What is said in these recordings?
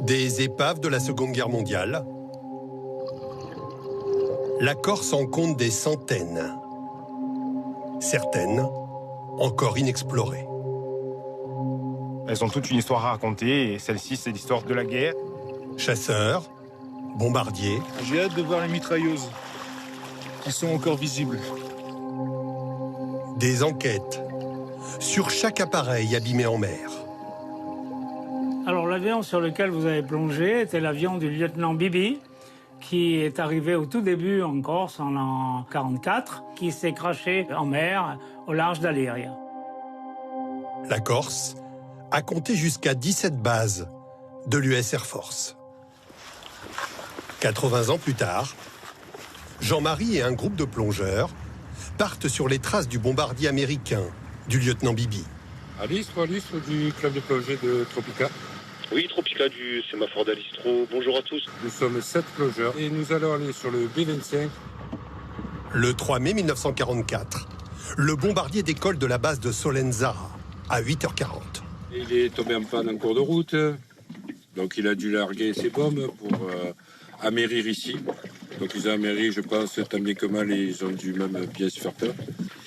Des épaves de la Seconde Guerre mondiale. La Corse en compte des centaines. Certaines encore inexplorées. Elles ont toute une histoire à raconter et celle-ci, c'est l'histoire de la guerre. Chasseurs, bombardiers. J'ai hâte de voir les mitrailleuses qui sont encore visibles. Des enquêtes sur chaque appareil abîmé en mer. Alors l'avion sur lequel vous avez plongé était l'avion du lieutenant Bibi, qui est arrivé au tout début en Corse en l'an 44, qui s'est crashé en mer au large d'Aliria. La Corse a compté jusqu'à 17 bases de l'US Air Force. 80 ans plus tard, Jean-Marie et un groupe de plongeurs partent sur les traces du bombardier américain du lieutenant Bibi. Alice du club de plongée de Tropica. Oui, Tropica du sémaphore d'Alistro. Bonjour à tous. Nous sommes 7 plongeurs et nous allons aller sur le B-25. Le 3 mai 1944, le bombardier décolle de la base de Solenzara à 8h40. Il est tombé en panne en cours de route, donc il a dû larguer ses bombes pour amérir ici. Donc ils ont améri, je pense, tant bien que mal, et ils ont dû même bien se faire peur.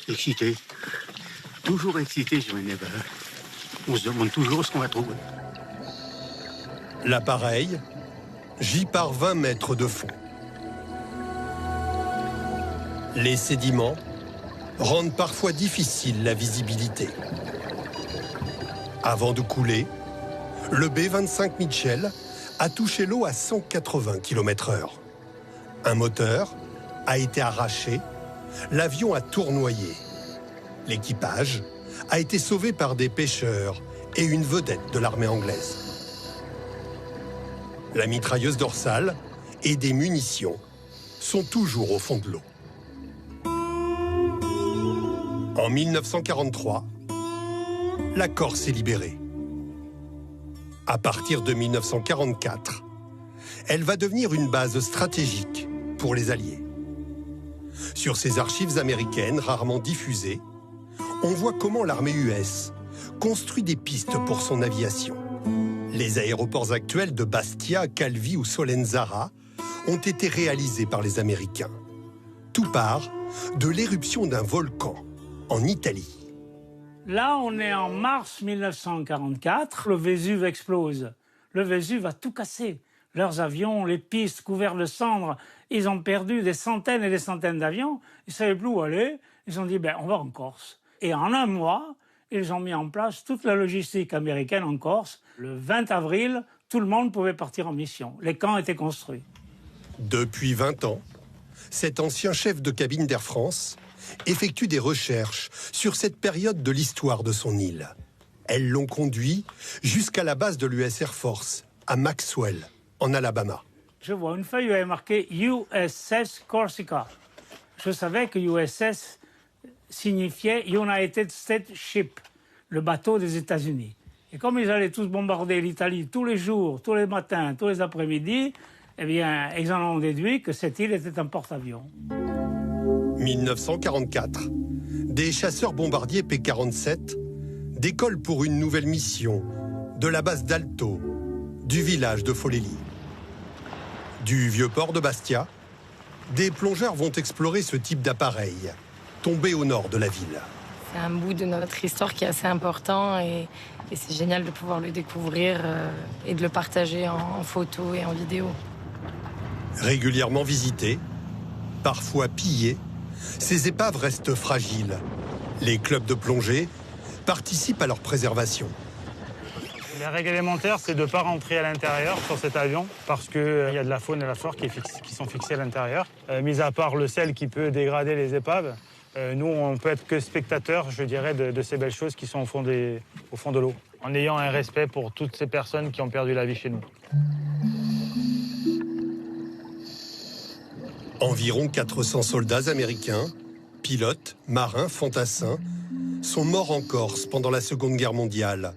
Excité. Toujours excité, je me lève. On se demande toujours ce qu'on va trouver. L'appareil gît par 20 mètres de fond. Les sédiments rendent parfois difficile la visibilité. Avant de couler, le B-25 Mitchell a touché l'eau à 180 km/h. Un moteur a été arraché, l'avion a tournoyé. L'équipage a été sauvé par des pêcheurs et une vedette de l'armée anglaise. La mitrailleuse dorsale et des munitions sont toujours au fond de l'eau. En 1943, la Corse est libérée. À partir de 1944, elle va devenir une base stratégique pour les Alliés. Sur ces archives américaines rarement diffusées, on voit comment l'armée US construit des pistes pour son aviation. Les aéroports actuels de Bastia, Calvi ou Solenzara ont été réalisés par les Américains. Tout part de l'éruption d'un volcan en Italie. Là, on est en mars 1944, le Vésuve explose. Le Vésuve a tout cassé. Leurs avions, les pistes couvertes de cendres, ils ont perdu des centaines et des centaines d'avions. Ils ne savaient plus où aller. Ils ont dit, on va en Corse. Et en un mois, ils ont mis en place toute la logistique américaine en Corse. Le 20 avril, tout le monde pouvait partir en mission. Les camps étaient construits. Depuis 20 ans, cet ancien chef de cabine d'Air France effectue des recherches sur cette période de l'histoire de son île. Elles l'ont conduit jusqu'à la base de l'US Air Force, à Maxwell, en Alabama. Je vois une feuille où il y avait marqué USS Corsica. Je savais que USS signifiait United States Ship, le bateau des États-Unis. Et comme ils allaient tous bombarder l'Italie tous les jours, tous les matins, tous les après-midi, eh bien, ils en ont déduit que cette île était un porte-avions. 1944, des chasseurs bombardiers P-47 décollent pour une nouvelle mission de la base d'Alto, du village de Foleli. Du vieux port de Bastia, des plongeurs vont explorer ce type d'appareil, tombé au nord de la ville. C'est un bout de notre histoire qui est assez important et c'est génial de pouvoir le découvrir et de le partager en photo et en vidéo. Régulièrement visités, parfois pillées, ces épaves restent fragiles. Les clubs de plongée participent à leur préservation. La règle élémentaire, c'est de ne pas rentrer à l'intérieur sur cet avion parce qu'il y a de la faune et de la flore qui sont fixées à l'intérieur. Mis à part le sel qui peut dégrader les épaves, nous, on peut être que spectateurs, je dirais, de ces belles choses qui sont au fond de l'eau, en ayant un respect pour toutes ces personnes qui ont perdu la vie chez nous. Environ 400 soldats américains, pilotes, marins, fantassins, sont morts en Corse pendant la Seconde Guerre mondiale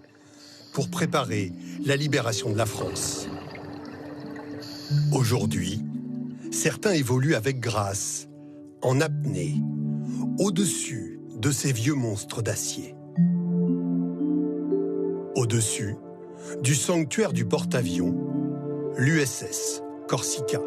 pour préparer la libération de la France. Aujourd'hui, certains évoluent avec grâce, en apnée, au-dessus de ces vieux monstres d'acier. Au-dessus du sanctuaire du porte-avions, l'USS Corsica.